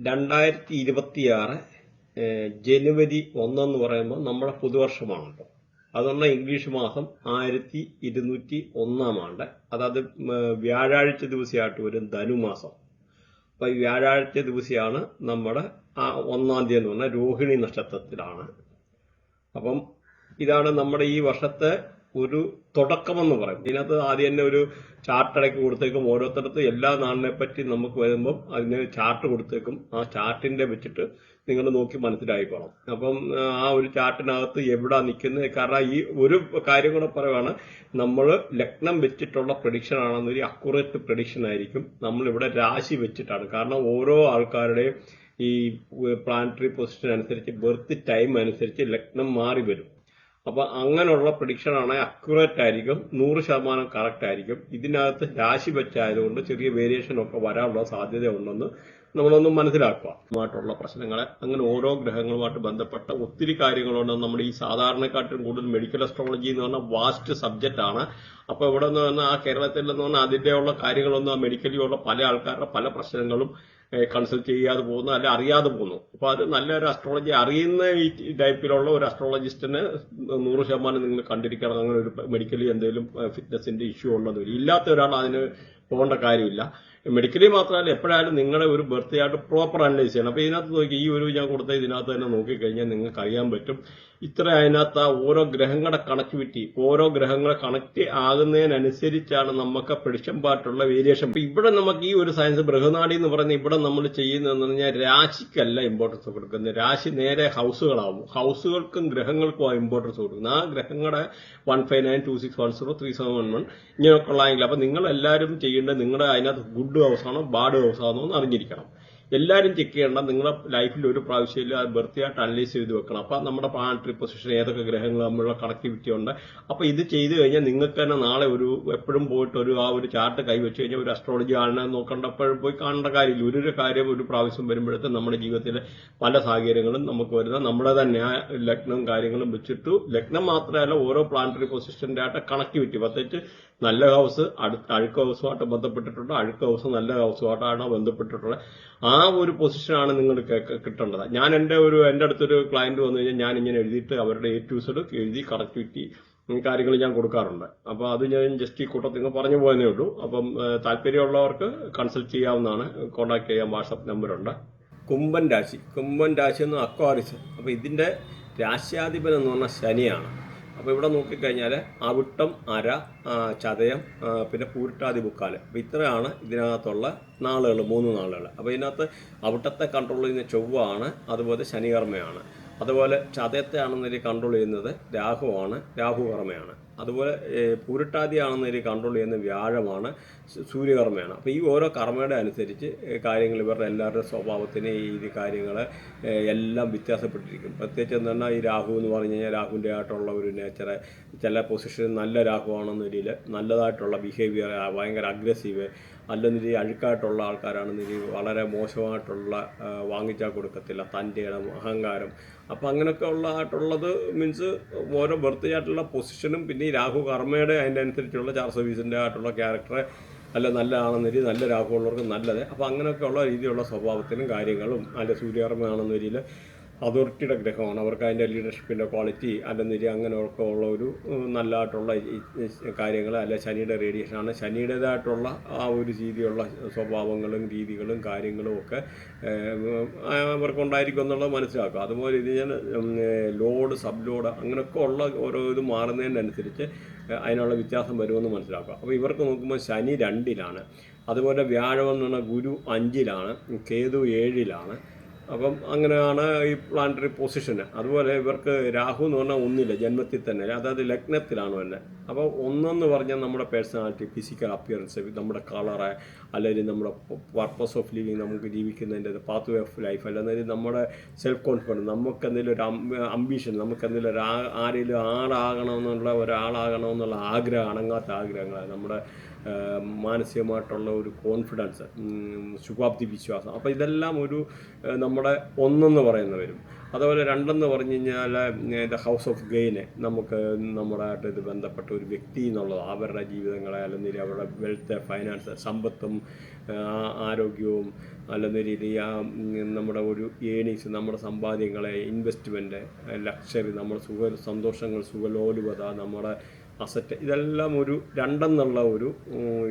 2026 ജനുവരി 1 എന്ന് പറയുമ്പോൾ നമ്മുടെ പുതുവർഷമാണല്ലോ. അതുകൊണ്ട് ഇംഗ്ലീഷ് മാസം 1201 ആണ്ട്. അതായത് വ്യാഴാഴ്ച ദിവസമായിട്ട് വരും ധനുമാസം. അപ്പൊ ഈ വ്യാഴാഴ്ച ദിവസമാണ് നമ്മുടെ 1-ാം തീയതി എന്ന് പറഞ്ഞാൽ രോഹിണി നക്ഷത്രത്തിലാണ്. അപ്പം ഇതാണ് നമ്മുടെ ഈ വർഷത്തെ ഒരു തുടക്കമെന്ന് പറയും. ഇതിനകത്ത് ആദ്യം തന്നെ ഒരു ചാർട്ട് ഇടയ്ക്ക് കൊടുത്തേക്കും. ഓരോരുത്തരത്ത് എല്ലാ നാളിനെ പറ്റി നമുക്ക് വരുമ്പം അതിന് ചാർട്ട് കൊടുത്തേക്കും. ആ ചാർട്ടിന്റെ വെച്ചിട്ട് നിങ്ങൾ നോക്കി മനസ്സിലായിക്കോണം. അപ്പം ആ ഒരു ചാർട്ടിനകത്ത് എവിടാ നിൽക്കുന്നത്, കാരണം ഈ ഒരു കാര്യം കൂടെ പറയുവാണ്, നമ്മൾ ലഗ്നം വെച്ചിട്ടുള്ള പ്രഡിക്ഷൻ ആണെന്നൊരു അക്യുറേറ്റ് പ്രഡിക്ഷൻ ആയിരിക്കും. നമ്മളിവിടെ രാശി വെച്ചിട്ടാണ്. കാരണം ഓരോ ആൾക്കാരുടെയും ഈ പ്ലാനറ്ററി പൊസിഷൻ അനുസരിച്ച്, ബർത്ത് ടൈം അനുസരിച്ച് ലഗ്നം മാറി വരും. അപ്പൊ അങ്ങനെയുള്ള പ്രഡിക്ഷൻ ആണെങ്കിൽ അക്യുറേറ്റ് ആയിരിക്കും, 100% കറക്റ്റ് ആയിരിക്കും. ഇതിനകത്ത് രാശി വെച്ചായതുകൊണ്ട് ചെറിയ വേരിയേഷൻ ഒക്കെ വരാനുള്ള സാധ്യത ഉണ്ടെന്ന് നമ്മളൊന്ന് മനസ്സിലാക്കുക. ായിട്ടുള്ള പ്രശ്നങ്ങളെ അങ്ങനെ ഓരോ ഗ്രഹങ്ങളുമായിട്ട് ബന്ധപ്പെട്ട ഒത്തിരി കാര്യങ്ങളുണ്ട്. നമ്മുടെ ഈ സാധാരണക്കാട്ടിലും കൂടുതൽ മെഡിക്കൽ അസ്ട്രോളജി എന്ന് പറഞ്ഞാൽ വാസ്റ്റ് സബ്ജക്റ്റ് ആണ്. അപ്പൊ ഇവിടെ നിന്ന് പറഞ്ഞാൽ ആ കേരളത്തിൽ നിന്ന് പറഞ്ഞാൽ അതിന്റെയുള്ള കാര്യങ്ങളൊന്നും ആ മെഡിക്കലി ഉള്ള പല ആൾക്കാരുടെ പല പ്രശ്നങ്ങളും കൺസൾട്ട് ചെയ്യാതെ പോകുന്നു, അല്ലെ അറിയാതെ പോകുന്നു. അപ്പൊ അത് നല്ലൊരു അസ്ട്രോളജി അറിയുന്ന ഈ ടൈപ്പിലുള്ള ഒരു അസ്ട്രോളജിസ്റ്റിന് 100% നിങ്ങൾ കണ്ടിരിക്കണം. അങ്ങനെ ഒരു മെഡിക്കലി എന്തെങ്കിലും ഫിറ്റ്നസിന്റെ ഇഷ്യൂ ഉണ്ടെന്ന് വരും. ഇല്ലാത്ത ഒരാൾ അതിന് പോകേണ്ട കാര്യമില്ല. മെഡിക്കലി മാത്രമല്ല, എപ്പോഴായാലും നിങ്ങളുടെ ഒരു ബർത്ത് ആയിട്ട് പ്രോപ്പർ അനലൈസ് ചെയ്യണം. അപ്പൊ ഇതിനകത്ത് നോക്കി, ഈ ഒരു ഞാൻ കൊടുത്ത ഇതിനകത്ത് തന്നെ നോക്കിക്കഴിഞ്ഞാൽ നിങ്ങൾക്ക് അറിയാൻ പറ്റും ഇത്ര അതിനകത്ത് ഓരോ ഗ്രഹങ്ങളുടെ കണക്ടിവിറ്റി, ഓരോ ഗ്രഹങ്ങളെ കണക്ട് ആകുന്നതിനനുസരിച്ചാണ് നമുക്ക് പ്രഡിക്ഷൻ പാർട്ടുള്ള വേരിയേഷൻ. അപ്പൊ ഇവിടെ നമുക്ക് ഈ ഒരു സയൻസ് ബൃഹനാടി എന്ന് പറയുന്ന ഇവിടെ നമ്മൾ ചെയ്യുന്നതെന്ന് പറഞ്ഞാൽ രാശിക്കല്ല ഇമ്പോർട്ടൻസ് കൊടുക്കുന്നത്. രാശി നേരെ ഹൗസുകളാവും. ഹൗസുകൾക്കും ഗ്രഹങ്ങൾക്കും ഇമ്പോർട്ടൻസ് കൊടുക്കുന്നത്. ആ ഗ്രഹങ്ങളുടെ 159, 2610, 3711 ഇങ്ങനെയൊക്കെ ഉള്ളതെങ്കിൽ അപ്പൊ നിങ്ങൾ എല്ലാവരും ചെയ്യേണ്ടത് നിങ്ങളുടെ അതിനകത്ത് ഗുഡ് ഹൗസ് ആണോ ബാഡ് ഹൗസ് ആണോ എന്ന് അറിഞ്ഞിരിക്കണം. എല്ലാവരും ചെക്ക് ചെയ്യേണ്ട. നിങ്ങളുടെ ലൈഫിൽ ഒരു പ്രാവശ്യമില്ല അത് ബർത്തിയായിട്ട് അനലൈസ് ചെയ്ത് വെക്കണം. അപ്പൊ നമ്മുടെ പ്ലാനറ്ററി പൊസിഷൻ ഏതൊക്കെ ഗ്രഹങ്ങൾ തമ്മിലുള്ള കണക്ടിവിറ്റി ഉണ്ട്. അപ്പൊ ഇത് ചെയ്ത് കഴിഞ്ഞാൽ നിങ്ങൾക്ക് തന്നെ നാളെ ഒരു എപ്പോഴും പോയിട്ട് ആ ഒരു ചാർട്ട് കൈവച്ച് കഴിഞ്ഞാൽ ഒരു അസ്ട്രോളജി ആളിനെ നോക്കേണ്ടപ്പോഴും പോയി കാണേണ്ട കാര്യമില്ല. ഒരു കാര്യം ഒരു പ്രാവശ്യം വരുമ്പോഴത്തെ നമ്മുടെ ജീവിതത്തിലെ പല സാഹചര്യങ്ങളും നമുക്ക് വരുന്ന നമ്മുടെ തന്നെ ലഗ്നം കാര്യങ്ങളും വെച്ചിട്ട്, ലഗ്നം മാത്രമല്ല ഓരോ പ്ലാനറ്ററി പൊസിഷന്റെ ആയിട്ട് കണക്ടിവിറ്റി, പ്രത്യേകിച്ച് നല്ല ഹൗസ് അഴുക്ക് ഹൗസുമായിട്ട് ബന്ധപ്പെട്ടിട്ടുണ്ട്, അഴുക്ക് ഹൗസ് നല്ല ഹൗസുമായിട്ടാണ് ബന്ധപ്പെട്ടിട്ടുള്ളത്. ആ ഒരു പൊസിഷനാണ് നിങ്ങൾ കിട്ടേണ്ടത്. ഞാൻ എൻ്റെ അടുത്തൊരു ക്ലയന്റ് വന്നു കഴിഞ്ഞാൽ ഞാൻ ഇങ്ങനെ എഴുതിയിട്ട് അവരുടെ A to Z എഴുതി കണക്ടിവിറ്റി കാര്യങ്ങൾ ഞാൻ കൊടുക്കാറുണ്ട്. അപ്പൊ അത് ഞാൻ ജസ്റ്റ് ഈ കൂട്ടത്തിൽ പറഞ്ഞു പോയതേ ഉള്ളൂ. അപ്പം താല്പര്യമുള്ളവർക്ക് കൺസൾട്ട് ചെയ്യാവുന്നതാണ്. കോൺടാക്ട് ചെയ്യാൻ വാട്സപ്പ് നമ്പറുണ്ട്. കുംഭൻ രാശി എന്ന് അക്വാറിസ്. അപ്പൊ ഇതിന്റെ രാശ്യാധിപൻ എന്ന് പറഞ്ഞാൽ ശനിയാണ്. അപ്പോൾ ഇവിടെ നോക്കിക്കഴിഞ്ഞാൽ അവിട്ടം, അര, ചതയം, പിന്നെ പൂരിട്ടാതി മുക്കാൽ. അപ്പോൾ ഇത്രയാണ് ഇതിനകത്തുള്ള നാളുകൾ, 3 നാളുകൾ. അപ്പോൾ ഇതിനകത്ത് അവിട്ടത്തെ കൺട്രോൾ ചെയ്യുന്ന ചൊവ്വയാണ്, അതുപോലെ ശനികർമ്മയാണ്. അതുപോലെ ചതയത്തെ ആണെന്നൊരു കൺട്രോൾ ചെയ്യുന്നത് രാഹുകർമ്മയാണ്. അതുപോലെ പൂരിട്ടാതി ആണെന്നൊരു കൺട്രോൾ ചെയ്യുന്ന വ്യാഴമാണ്, സൂര്യകർമ്മയാണ്. അപ്പോൾ ഈ ഓരോ കർമ്മയുടെ അനുസരിച്ച് കാര്യങ്ങൾ ഇവരുടെ എല്ലാവരുടെ സ്വഭാവത്തിന് ഈ കാര്യങ്ങൾ എല്ലാം വ്യത്യാസപ്പെട്ടിരിക്കും. പ്രത്യേകിച്ച് എന്താണ് ഈ രാഹു എന്ന് പറഞ്ഞു കഴിഞ്ഞാൽ രാഹുവിൻ്റെ ആയിട്ടുള്ള ഒരു നേച്ചറ്, ചില പൊസിഷൻ നല്ല രാഹു ആണെന്ന രീതിയിൽ നല്ലതായിട്ടുള്ള ബിഹേവിയർ, ഭയങ്കര അഗ്രസീവ്, അല്ലെന്നൊരു അഴുക്കായിട്ടുള്ള ആൾക്കാരാണെന്നൊരു വളരെ മോശമായിട്ടുള്ള വാങ്ങിച്ചാൽ കൊടുക്കത്തില്ല, തൻ്റെ ഇടം, അഹങ്കാരം. അപ്പം അങ്ങനെയൊക്കെ ഉള്ളതായിട്ടുള്ളത് മീൻസ് ഓരോ ബർത്ത് ആയിട്ടുള്ള പൊസിഷനും പിന്നെ ഈ രാഹു കർമ്മയുടെ അതിൻ്റെ അനുസരിച്ചുള്ള ചാർ സർവീസിൻ്റെ ആയിട്ടുള്ള ക്യാരക്ടർ നല്ല ആണെന്നൊരു നല്ല രാഹു ഉള്ളവർക്ക് നല്ലത്. അപ്പം അങ്ങനെയൊക്കെയുള്ള രീതിയിലുള്ള സ്വഭാവത്തിനും കാര്യങ്ങളും അല്ല സൂര്യകർമ്മ ആണെന്ന രീതിയിൽ അതോറിറ്റിയുടെ ഗ്രഹമാണ്. അവർക്ക് അതിൻ്റെ ലീഡർഷിപ്പിൻ്റെ ക്വാളിറ്റി അല്ലെന്നൊരു അങ്ങനെയൊക്കെ ഉള്ള ഒരു നല്ലതായിട്ടുള്ള കാര്യങ്ങൾ, അല്ല ശനിയുടെ റേഡിയേഷനാണ്. ശനിയുടേതായിട്ടുള്ള ആ ഒരു രീതിയുള്ള സ്വഭാവങ്ങളും രീതികളും കാര്യങ്ങളും ഒക്കെ അവർക്കുണ്ടായിരിക്കും എന്നുള്ളത് മനസ്സിലാക്കുക. അതുപോലെ ഇത് ഞാൻ ലോഡ്, സബ് ലോഡ് അങ്ങനെയൊക്കെ ഉള്ള ഓരോ ഇത് മാറുന്നതിനനുസരിച്ച് അതിനുള്ള വ്യത്യാസം വരുമെന്ന് മനസ്സിലാക്കുക. അപ്പോൾ ഇവർക്ക് നോക്കുമ്പോൾ ശനി 2-ലാണ്, അതുപോലെ വ്യാഴം എന്ന് പറഞ്ഞാൽ ഗുരു 5-ലാണ്, കേതു 7-ലാണ്. അപ്പം അങ്ങനെയാണ് ഈ പ്ലാനറ്ററി പൊസിഷന്. അതുപോലെ ഇവർക്ക് രാഹു എന്ന് പറഞ്ഞാൽ 1-ല് ജന്മത്തിൽ തന്നെ, അതായത് ലഗ്നത്തിലാണ് തന്നെ. അപ്പോൾ 1 പറഞ്ഞാൽ നമ്മുടെ പേഴ്സണാലിറ്റി, ഫിസിക്കൽ അപ്പിയറൻസ്, നമ്മുടെ കളറ്, അല്ലെങ്കിൽ നമ്മുടെ പർപ്പസ് ഓഫ് ലിവിങ്, നമുക്ക് ജീവിക്കുന്നതിൻ്റെ പാത്ത് വേ ഓഫ് ലൈഫ്, അല്ലെങ്കിൽ നമ്മുടെ സെൽഫ് കോൺഫിഡൻസ്, നമുക്ക് എന്തെങ്കിലും ഒരു അംബിഷൻ, നമുക്ക് എന്തെങ്കിലും ആരെങ്കിലും ഒരാളാകണമെന്നുള്ള ആഗ്രഹം, അണങ്ങാത്ത ആഗ്രഹങ്ങൾ, നമ്മുടെ മാനസികമായിട്ടുള്ള ഒരു കോൺഫിഡൻസ്, ശുഭാപ്തി വിശ്വാസം. അപ്പോൾ ഇതെല്ലാം ഒരു നമ്മുടെ ഒന്നെന്ന് പറയുന്ന വരും. അതുപോലെ രണ്ടെന്ന് പറഞ്ഞു കഴിഞ്ഞാൽ ദ ഹൗസ് ഓഫ് ഗെയിന്, നമുക്ക് നമ്മുടെ ആയിട്ട് ഇത് ബന്ധപ്പെട്ട ഒരു വ്യക്തി എന്നുള്ളത് അവരുടെ ജീവിതങ്ങളെ അല്ലെങ്കിൽ അവരുടെ വെൽത്ത്, ഫൈനാൻസ്, സമ്പത്തും ആരോഗ്യവും അല്ലെന്ന രീതി നമ്മുടെ ഒരു ഏണിങ്സ്, നമ്മുടെ സമ്പാദ്യങ്ങളെ, ഇൻവെസ്റ്റ്മെൻറ്റ്, ലക്ഷറി, നമ്മുടെ സന്തോഷങ്ങൾ, സുഖലോലുപത, നമ്മുടെ അസറ്റ്, ഇതെല്ലാം ഒരു രണ്ടെന്നുള്ള ഒരു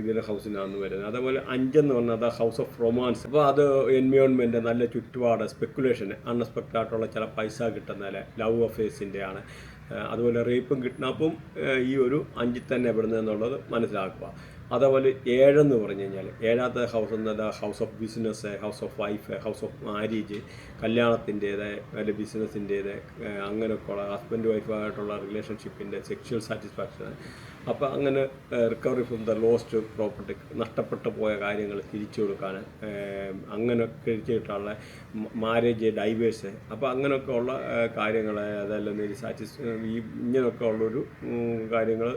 ഇതിലെ ഹൗസിനാണ് വരുന്നത്. അതേപോലെ അഞ്ചെന്ന് പറഞ്ഞാൽ അത് ഹൗസ് ഓഫ് റൊമാൻസ്. അപ്പോൾ അത് എൻവയോൺമെൻറ്റ്, നല്ല ചുറ്റുപാട്, സ്പെക്കുലേഷൻ, അൺഎക്സ്പെക്റ്റഡ് ആയിട്ടുള്ള ചില പൈസ കിട്ടുന്ന ലവ് അഫെയർസിൻ്റെയാണ്. അതുപോലെ റേപ്പും കിഡ്നാപ്പും ഈ ഒരു അഞ്ചിൽ തന്നെ പെടുന്നതെന്നുള്ളത് മനസ്സിലാക്കുക. അതേപോലെ ഏഴെന്ന് പറഞ്ഞു കഴിഞ്ഞാൽ ഏഴാമത്തെ ഹൗസ് എന്നത് house of business, house of wife, house of marriage, കല്യാണത്തിൻ്റേത് അല്ലെങ്കിൽ ബിസിനസ്സിൻ്റേത്, അങ്ങനെയൊക്കെയുള്ള ഹസ്ബൻഡ് വൈഫായിട്ടുള്ള റിലേഷൻഷിപ്പിൻ്റെ സെക്ഷൽ സാറ്റിസ്ഫാക്ഷൻ. അപ്പോൾ അങ്ങനെ recovery from the lost property, നഷ്ടപ്പെട്ടു പോയ കാര്യങ്ങൾ തിരിച്ചു കൊടുക്കാൻ, അങ്ങനെ കഴിച്ചിട്ടുള്ള മാരേജ്, ഡൈവേഴ്സ്, അപ്പോൾ അങ്ങനെയൊക്കെ ഉള്ള കാര്യങ്ങൾ, അതെല്ലാം ഇങ്ങനെയൊക്കെ ഉള്ളൊരു കാര്യങ്ങൾ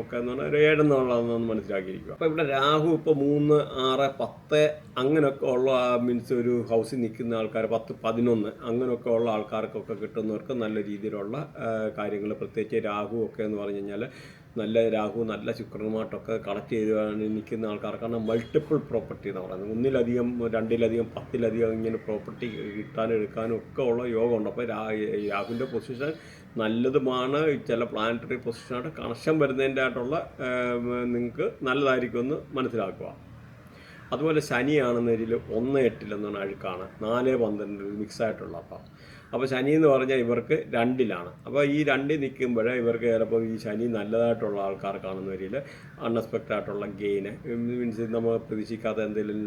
ഒക്കെ എന്ന് പറഞ്ഞാൽ ഒരു ഏഴെന്നുള്ളതെന്ന് മനസ്സിലാക്കിയിരിക്കുക. അപ്പോൾ ഇവിടെ രാഹു ഇപ്പോൾ 3, 6, 10 അങ്ങനെയൊക്കെ ഉള്ള മീൻസ് ഒരു ഹൗസിൽ നിൽക്കുന്ന ആൾക്കാർ 10, 11 അങ്ങനെയൊക്കെ ഉള്ള ആൾക്കാർക്കൊക്കെ കിട്ടുന്നവർക്ക് നല്ല രീതിയിലുള്ള കാര്യങ്ങൾ, പ്രത്യേകിച്ച് രാഹു ഒക്കെ എന്ന് പറഞ്ഞു കഴിഞ്ഞാൽ നല്ല രാഹു നല്ല ശുക്രനുമായിട്ടൊക്കെ കളക്ട് ചെയ്ത് നിൽക്കുന്ന ആൾക്കാർക്കാണ് മൾട്ടിപ്പിൾ പ്രോപ്പർട്ടി എന്ന് പറയുന്നത്. ഒന്നിലധികം, രണ്ടിലധികം, 10ലധികം ഇങ്ങനെ പ്രോപ്പർട്ടി കിട്ടാനും എടുക്കാനും ഒക്കെ ഉള്ള യോഗമുണ്ട്. അപ്പോൾ രാഹുവിൻ്റെ പൊസിഷൻ നല്ലതുമാണ്. ചില പ്ലാനറ്ററി പൊസിഷനായിട്ട് കണക്ഷൻ വരുന്നതിൻ്റെ ആയിട്ടുള്ള നിങ്ങൾക്ക് നല്ലതായിരിക്കുമെന്ന് മനസ്സിലാക്കുക. അതുപോലെ ശനിയാണെന്നതിൽ 1, 8 എന്നാണ് അഴുക്കാണ്, 4, 12 മിക്സായിട്ടുള്ള. അപ്പോൾ ശനി എന്ന് പറഞ്ഞാൽ ഇവർക്ക് 2ലാണ്. അപ്പോൾ ഈ 2 നിൽക്കുമ്പോൾ ഇവർക്ക് ചിലപ്പോൾ ഈ ശനി നല്ലതായിട്ടുള്ള ആൾക്കാർക്കാണെന്നതിൽ അൺഎക്സ്പെക്റ്റഡ് ആയിട്ടുള്ള ഗെയിന്, മീൻസ് നമ്മൾ പ്രതീക്ഷിക്കാത്ത എന്തെങ്കിലും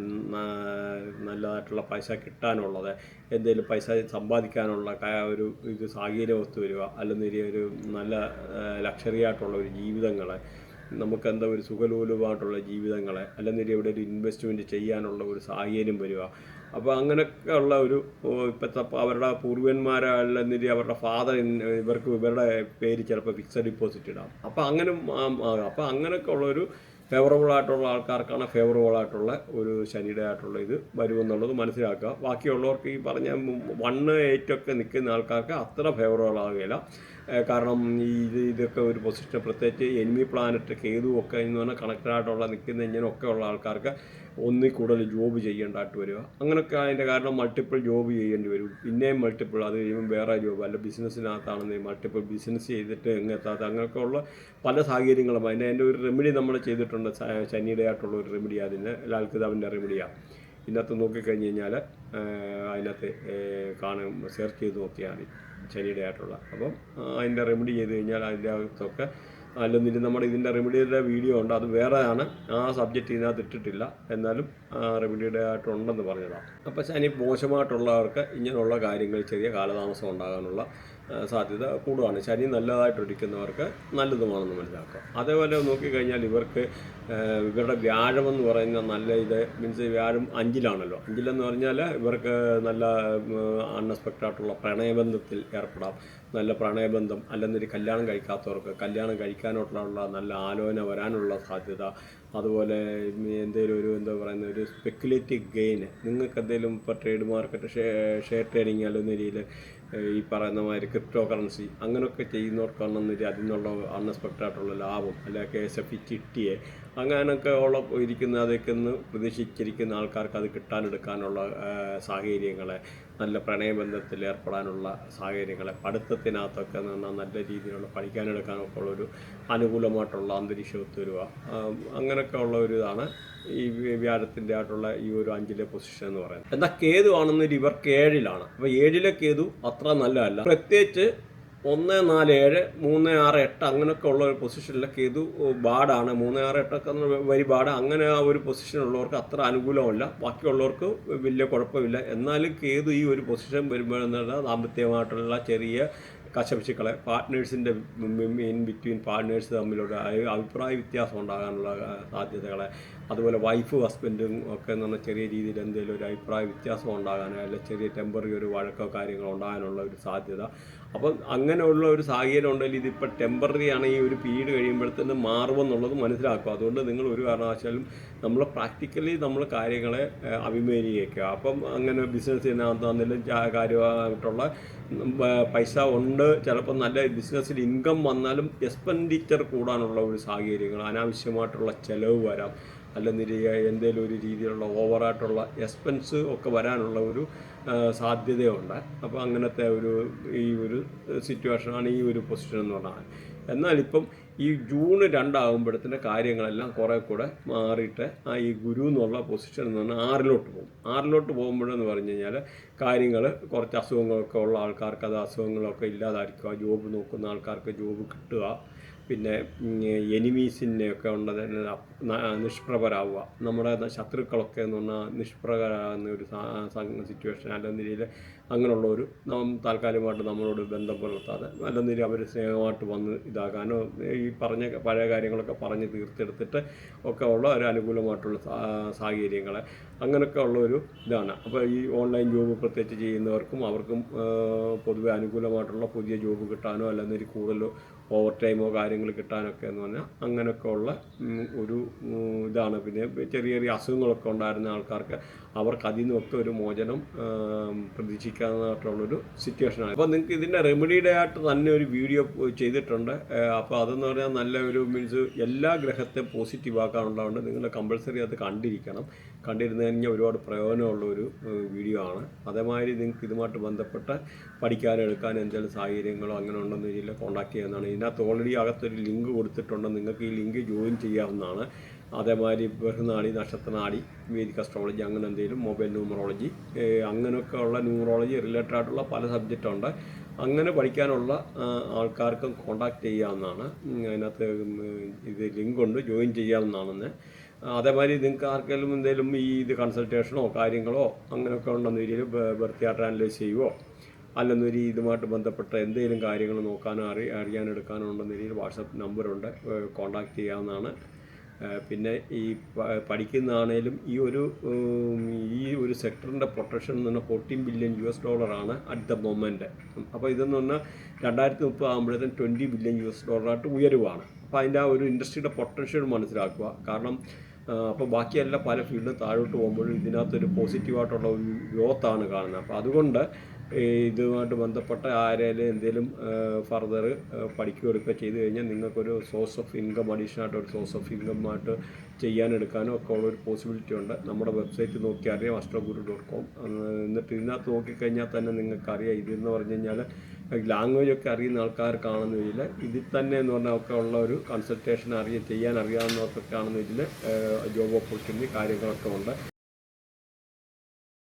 നല്ലതായിട്ടുള്ള പൈസ കിട്ടാനുള്ളത്, എന്തെങ്കിലും പൈസ സമ്പാദിക്കാനുള്ള ഒരു ഇത് സാഹചര്യം ഒത്തു വരിക, അല്ലെങ്കിൽ ഒരു നല്ല ലക്ഷറി ആയിട്ടുള്ള ഒരു ജീവിതങ്ങളെ, നമുക്കെന്താ ഒരു സുഖലോലുപമായിട്ടുള്ള ജീവിതങ്ങളെ, അല്ലെങ്കിൽ ഇവിടെ ഒരു ഇൻവെസ്റ്റ്മെൻറ്റ് ചെയ്യാനുള്ള ഒരു സാഹചര്യം വരിക. അപ്പോൾ അങ്ങനെയൊക്കെ ഉള്ള ഒരു ഇപ്പോഴത്തെ അവരുടെ പൂർവ്വന്മാരെ അല്ലെങ്കിൽ അവരുടെ ഫാദർ ഇവരുടെ പേര് ചിലപ്പോൾ ഫിക്സഡ് ഡിപ്പോസിറ്റ് ഇടാം. അപ്പോൾ അങ്ങനെ അപ്പോൾ അങ്ങനെയൊക്കെ ഉള്ളൊരു ഫേവറബിളായിട്ടുള്ള ആൾക്കാർക്കാണ് ഫേവറബിളായിട്ടുള്ള ഒരു ശനിയുടെ ആയിട്ടുള്ള ഇത് വരുമെന്നുള്ളത് മനസ്സിലാക്കുക. ബാക്കിയുള്ളവർക്ക് ഈ പറഞ്ഞ 1, 8 നിൽക്കുന്ന ആൾക്കാർക്ക് അത്ര ഫേവറബിൾ ആകുകയില്ല. കാരണം ഇതൊക്കെ ഒരു പൊസിഷൻ, പ്രത്യേകിച്ച് എനിമി പ്ലാനറ്റ് കേതു ഒക്കെ എന്ന് പറഞ്ഞാൽ കണക്റ്റഡായിട്ടുള്ള നിൽക്കുന്ന ഇങ്ങനെയൊക്കെ ഉള്ള ആൾക്കാർക്ക് ഒന്നിൽ കൂടുതൽ ജോബ് ചെയ്യേണ്ടതായിട്ട് വരിക. അങ്ങനെയൊക്കെ അതിൻ്റെ കാരണം മൾട്ടിപ്പിൾ ജോബ് ചെയ്യേണ്ടി വരും. പിന്നെയും മൾട്ടിപ്പിൾ, അത് കഴിയുമ്പോൾ വേറെ ജോബ്, അല്ല ബിസിനസ്സിനകത്താണെന്ന് മൾട്ടിപ്പിൾ ബിസിനസ് ചെയ്തിട്ട് എങ്ങെത്താത്ത അങ്ങനെയൊക്കെ ഉള്ള പല സാഹചര്യങ്ങളും. അതിൻ്റെ ഒരു റെമഡി നമ്മൾ ചെയ്തിട്ടുണ്ട്, ശനിയുടെ ആയിട്ടുള്ള ഒരു റെമഡി. അതിന് ലാൽക്കിതാവിൻ്റെ റെമഡിയാണ്. ഇതിനകത്ത് നോക്കിക്കഴിഞ്ഞ് കഴിഞ്ഞാൽ അതിനകത്ത് സെർച്ച് ചെയ്ത് നോക്കിയാൽ മതി ശനിയുടെ ആയിട്ടുള്ള. അപ്പം അതിൻ്റെ റെമഡി ചെയ്ത് കഴിഞ്ഞാൽ അതിൻ്റെ അകത്തൊക്കെ അല്ലെങ്കിൽ നമ്മുടെ ഇതിൻ്റെ റെമഡിയുടെ വീഡിയോ ഉണ്ട്, അത് വേറെയാണ്, ആ സബ്ജക്റ്റ് ഇതിനകത്ത് ഇട്ടിട്ടില്ല, എന്നാലും റെമഡിയുടെ ആയിട്ടുണ്ടെന്ന് പറഞ്ഞതാണ്. അപ്പോൾ ശനി മോശമായിട്ടുള്ളവർക്ക് ഇങ്ങനെയുള്ള കാര്യങ്ങൾ ചെറിയ കാലതാമസം ഉണ്ടാകാനുള്ള സാധ്യത കൂടുതലാണ്. ശനി നല്ലതായിട്ടിരിക്കുന്നവർക്ക് നല്ലതുമാണെന്ന് മനസ്സിലാക്കുക. അതേപോലെ നോക്കിക്കഴിഞ്ഞാൽ ഇവരുടെ വ്യാഴമെന്ന് പറയുന്ന നല്ല ഇത് മീൻസ് വ്യാഴം 5ലാണല്ലോ. 5ലെന്ന് പറഞ്ഞാൽ ഇവർക്ക് നല്ല അൺഎക്സ്പെക്റ്റഡ് ആയിട്ടുള്ള പ്രണയബന്ധത്തിൽ ഏർപ്പെടാം. നല്ല പ്രണയബന്ധം, അല്ലെങ്കിൽ കല്യാണം കഴിക്കാത്തവർക്ക് കല്യാണം കഴിക്കാനുള്ള നല്ല ആലോചന വരാനുള്ള സാധ്യത. അതുപോലെ എന്തെങ്കിലും ഒരു സ്പെക്കുലേറ്റീവ് ഗെയിന്, നിങ്ങൾക്ക് എന്തെങ്കിലും ഇപ്പോൾ ട്രേഡ് മാർക്കറ്റ്, ഷെയർ ട്രേഡിങ് അല്ലെങ്കിൽ രീതിയിൽ ഈ പറയുന്ന മാതിരി ക്രിപ്റ്റോ കറൻസി അങ്ങനെയൊക്കെ ചെയ്യുന്നവർക്കാണെന്നൊരു അതിൽ നിന്നുള്ള അൺഎക്സ്പെക്റ്റഡ് ആയിട്ടുള്ള ലാഭം, അല്ലെങ്കിൽ KSF ചിട്ടിയെ അങ്ങനെയൊക്കെ അതൊക്കെ ഒന്ന് പ്രതീക്ഷിച്ചിരിക്കുന്ന ആൾക്കാർക്ക് അത് കിട്ടാനെടുക്കാനുള്ള സാഹചര്യങ്ങളെ, നല്ല പ്രണയബന്ധത്തിൽ ഏർപ്പെടാനുള്ള സാഹചര്യങ്ങളെ, പഠിത്തത്തിനകത്തൊക്കെ നല്ല രീതിയിലുള്ള പഠിക്കാനെടുക്കാനൊക്കെ ഉള്ളൊരു അനുകൂലമായിട്ടുള്ള അന്തരീക്ഷം ഒത്തുവരിക. അങ്ങനെയൊക്കെ ഉള്ള ഒരു ഇതാണ് ഈ വ്യാഴത്തിൻ്റെ ആയിട്ടുള്ള ഈ ഒരു 5ലെ പൊസിഷൻ എന്ന് പറയുന്നത്. എന്നാൽ കേതു ആണെന്നൊരു ഇവർക്ക് 7ലാണ്. അപ്പോൾ 7ലെ കേതു അത്ര നല്ലതല്ല. പ്രത്യേകിച്ച് 1, 4, 7, 3, 6, 8 അങ്ങനെയൊക്കെ ഉള്ള ഒരു പൊസിഷനിലൊക്കെ ഇത് ബാഡാണ്. 3, 6, 8 വരി ബാഡ്. അങ്ങനെ ആ ഒരു പൊസിഷനുള്ളവർക്ക് അത്ര അനുകൂലമല്ല. ബാക്കിയുള്ളവർക്ക് വലിയ കുഴപ്പമില്ല. എന്നാലും കേതു ഈ ഒരു പൊസിഷൻ വരുമ്പോഴെന്നുള്ള ദാമ്പത്യമായിട്ടുള്ള ചെറിയ കശപിശുക്കളെ, പാർട്ട്നേഴ്സിൻ്റെ ഇൻ ബിറ്റ്വീൻ പാർട്ട്നേഴ്സ് തമ്മിലുള്ള അഭിപ്രായ വ്യത്യാസം ഉണ്ടാകാനുള്ള സാധ്യതകളെ, അതുപോലെ വൈഫ് ഹസ്ബൻഡും ഒക്കെ എന്ന് പറഞ്ഞാൽ ചെറിയ രീതിയിൽ എന്തെങ്കിലും ഒരു അഭിപ്രായ വ്യത്യാസം ഉണ്ടാകാനോ അല്ലെങ്കിൽ ചെറിയ ടെമ്പററി ഒരു വഴക്കോ കാര്യങ്ങളോ ഉണ്ടാകാനുള്ള ഒരു സാധ്യത. അപ്പം അങ്ങനെയുള്ള ഒരു സാഹചര്യം ഉണ്ടെങ്കിൽ ഇതിപ്പോൾ ടെമ്പററി ആണ്, ഈ ഒരു പീരീഡ് കഴിയുമ്പോഴത്തേന് മാറുമെന്നുള്ളത് മനസ്സിലാക്കുക. അതുകൊണ്ട് നിങ്ങൾ ഒരു കാരണവശാലും നമ്മൾ പ്രാക്ടിക്കലി നമ്മൾ കാര്യങ്ങളെ അഭിമുഖീകരിക്കുക. അപ്പം അങ്ങനെ ബിസിനസ് ചെയ്യുന്നതെങ്കിലും കാര്യമായിട്ടുള്ള പൈസ ഉണ്ട്, ചിലപ്പോൾ നല്ല ബിസിനസ്സിൽ ഇൻകം വന്നാലും എക്സ്പെൻഡിച്ചർ കൂടാനുള്ള ഒരു സാഹചര്യങ്ങൾ, അനാവശ്യമായിട്ടുള്ള ചിലവ് വരാം, അല്ലെങ്കിൽ എന്തെങ്കിലും ഒരു രീതിയിലുള്ള ഓവറായിട്ടുള്ള എക്സ്പെൻസ് ഒക്കെ വരാനുള്ള ഒരു സാധ്യതയുണ്ട്. അപ്പോൾ അങ്ങനത്തെ ഈ ഒരു സിറ്റുവേഷനാണ് ഈ ഒരു പൊസിഷൻ എന്ന് പറഞ്ഞാൽ. എന്നാൽ ഇപ്പം ഈ ജൂൺ 2 ആകുമ്പോഴത്തേന് കാര്യങ്ങളെല്ലാം കുറേ കൂടെ മാറിയിട്ട് ഈ ഗുരു എന്നുള്ള പൊസിഷൻ എന്ന് പറഞ്ഞാൽ 6-ലോട്ട് പോകും. 6-ലോട്ട് പോകുമ്പോഴെന്ന് പറഞ്ഞു കഴിഞ്ഞാൽ കാര്യങ്ങൾ കുറച്ച് അസുഖങ്ങളൊക്കെ ഉള്ള ആൾക്കാർക്ക് അത് അസുഖങ്ങളൊക്കെ ഇല്ലാതായിരിക്കുക, ജോബ് നോക്കുന്ന ആൾക്കാർക്ക് ജോബ് കിട്ടുക, പിന്നെ എനിമീസിനെയൊക്കെ ഉള്ളത് നിഷ്പ്രഭരാവുക, നമ്മുടെ ശത്രുക്കളൊക്കെ എന്ന് പറഞ്ഞാൽ നിഷ്പ്രഭരാകുന്ന ഒരു സിറ്റുവേഷൻ. അല്ലെന്ന രീതിയിൽ അങ്ങനെയുള്ള ഒരു താൽക്കാലികമായിട്ട് നമ്മളോട് ബന്ധം പുലർത്താതെ അല്ലെന്ന രീതിയിൽ അവർ സ്നേഹമായിട്ട് വന്ന് ഇതാക്കാനോ ഈ പറഞ്ഞ പഴയ കാര്യങ്ങളൊക്കെ പറഞ്ഞ് തീർത്തെടുത്തിട്ട് ഒക്കെ ഉള്ള ഒരു അനുകൂലമായിട്ടുള്ള സാഹചര്യങ്ങൾ അങ്ങനെയൊക്കെ ഉള്ളൊരു ഇതാണ്. അപ്പോൾ ഈ ഓൺലൈൻ ജോബ് പ്രത്യേകിച്ച് ചെയ്യുന്നവർക്കും അവർക്കും പൊതുവെ അനുകൂലമായിട്ടുള്ള പുതിയ ജോബ് കിട്ടാനോ അല്ലെന്നൊരു കൂടുതൽ ഓവർ ടൈമോ കാര്യങ്ങൾ കിട്ടാനൊക്കെ എന്ന് പറഞ്ഞാൽ അങ്ങനെയൊക്കെ ഉള്ള ഒരു ഇതാണ്. പിന്നെ ചെറിയ ചെറിയ അസുഖങ്ങളൊക്കെ ഉണ്ടായിരുന്ന ആൾക്കാർക്ക് അവർക്ക് അതിൽ നിന്നൊക്കെ ഒരു മോചനം പ്രതീക്ഷിക്കാനായിട്ടുള്ളൊരു സിറ്റുവേഷനാണ്. അപ്പോൾ നിങ്ങൾക്ക് ഇതിൻ്റെ റെമഡിയുടെ ആയിട്ട് തന്നെ ഒരു വീഡിയോ ചെയ്തിട്ടുണ്ട്. അപ്പോൾ അതെന്ന് പറഞ്ഞാൽ നല്ല ഒരു മീൻസ് എല്ലാ ഗ്രഹത്തെ പോസിറ്റീവ് ആക്കാനുള്ളതുകൊണ്ട് നിങ്ങൾ കമ്പൾസറി അത് കണ്ടിരിക്കണം. കണ്ടിരുന്നു കഴിഞ്ഞാൽ ഒരുപാട് പ്രയോജനമുള്ള ഒരു വീഡിയോ ആണ്. അതേമാതിരി നിങ്ങൾക്ക് ഇതുമായിട്ട് ബന്ധപ്പെട്ട് പഠിക്കാനോ എടുക്കാനോ എന്തെങ്കിലും സാഹചര്യങ്ങളോ അങ്ങനെ ഉണ്ടെന്ന് രീതിയിൽ കോൺടാക്ട് ചെയ്യാവുന്നതാണ്. ഇതിനകത്ത് ഓൾറെഡി അകത്തൊരു ലിങ്ക് കൊടുത്തിട്ടുണ്ട്, നിങ്ങൾക്ക് ഈ ലിങ്ക് ജോയിൻ ചെയ്യാവുന്നതാണ്. അതേമാതിരി ബൃഹനാടി, നക്ഷത്രനാടി, വേദിക് അസ്ട്രോളജി, അങ്ങനെ എന്തെങ്കിലും മൊബൈൽ ന്യൂമറോളജി, അങ്ങനെയൊക്കെ ഉള്ള ന്യൂമറോളജി റിലേറ്റഡ് ആയിട്ടുള്ള പല സബ്ജക്റ്റുണ്ട്. അങ്ങനെ പഠിക്കാനുള്ള ആൾക്കാർക്കും കോൺടാക്ട് ചെയ്യാവുന്നതാണ്. അതിനകത്ത് ഇത് ലിങ്കുണ്ട്, ജോയിൻ ചെയ്യാവുന്നതാണെന്ന്. അതേമാതിരി നിങ്ങൾക്ക് ആർക്കെങ്കിലും എന്തെങ്കിലും ഇത് കൺസൾട്ടേഷനോ കാര്യങ്ങളോ അങ്ങനെയൊക്കെ ഉണ്ടെന്ന രീതിയിൽ ബർത്ത് ചാർട്ട് അനലൈസ് ചെയ്യുമോ അല്ലെന്നൊരു ഇതുമായിട്ട് ബന്ധപ്പെട്ട എന്തെങ്കിലും കാര്യങ്ങൾ നോക്കാനോ അറിയാനെടുക്കാനോ ഉണ്ടെന്ന രീതിയിൽ വാട്സപ്പ് നമ്പറുണ്ട്, കോൺടാക്ട് ചെയ്യാവുന്നതാണ്. പിന്നെ ഈ പഠിക്കുന്നതാണേലും ഈ ഒരു സെക്ടറിൻ്റെ പ്രൊട്ടക്ഷൻ എന്ന് പറഞ്ഞാൽ $14 ബില്യൺ അറ്റ് ദ മൊമെൻറ്റ്. അപ്പോൾ ഇതെന്ന് പറഞ്ഞാൽ 2030 ആകുമ്പോഴത്തേക്കും $20 ബില്യൺ ആയിട്ട് ഉയരുവാണ്. അപ്പോൾ അതിൻ്റെ ആ ഒരു ഇൻഡസ്ട്രിയുടെ പൊട്ടൻഷ്യൽ മനസ്സിലാക്കുക. കാരണം അപ്പോൾ ബാക്കിയെല്ലാം പല ഫീൽഡും താഴോട്ട് പോകുമ്പോഴും ഇതിനകത്തൊരു പോസിറ്റീവായിട്ടുള്ള ഒരു ഗ്രോത്താണ് കാണുന്നത്. അപ്പോൾ അതുകൊണ്ട് ഇതുമായിട്ട് ബന്ധപ്പെട്ട ആരെങ്കിലും എന്തെങ്കിലും ഫർദർ പഠിക്കുകയോ എടുക്കുകയോ ചെയ്ത് കഴിഞ്ഞാൽ നിങ്ങൾക്കൊരു സോഴ്സ് ഓഫ് ഇൻകം, അഡീഷണലായിട്ട് ഒരു സോഴ്സ് ഓഫ് ഇൻകമായിട്ട് ചെയ്യാനെടുക്കാനോ ഒക്കെ ഉള്ളൊരു പോസിബിലിറ്റി ഉണ്ട്. നമ്മുടെ വെബ്സൈറ്റ് നോക്കി അറിയാം, astroguru.com. എന്നിട്ട് ഇതിനകത്ത് നോക്കിക്കഴിഞ്ഞാൽ തന്നെ നിങ്ങൾക്കറിയാം. ഇതെന്ന് പറഞ്ഞു കഴിഞ്ഞാൽ ലാംഗ്വേജൊക്കെ അറിയുന്ന ആൾക്കാർക്കാണെന്ന് ഇതിൽ ഇതിൽ തന്നെ എന്ന് പറഞ്ഞാൽ ഒക്കെ ഉള്ള ഒരു കൺസൾട്ടേഷൻ ചെയ്യാൻ അറിയാവുന്നവർക്കൊക്കെ ആണെന്ന് ഇതിൽ ജോബ് ഓപ്പർച്യൂണിറ്റി കാര്യങ്ങളൊക്കെ ഉണ്ട്.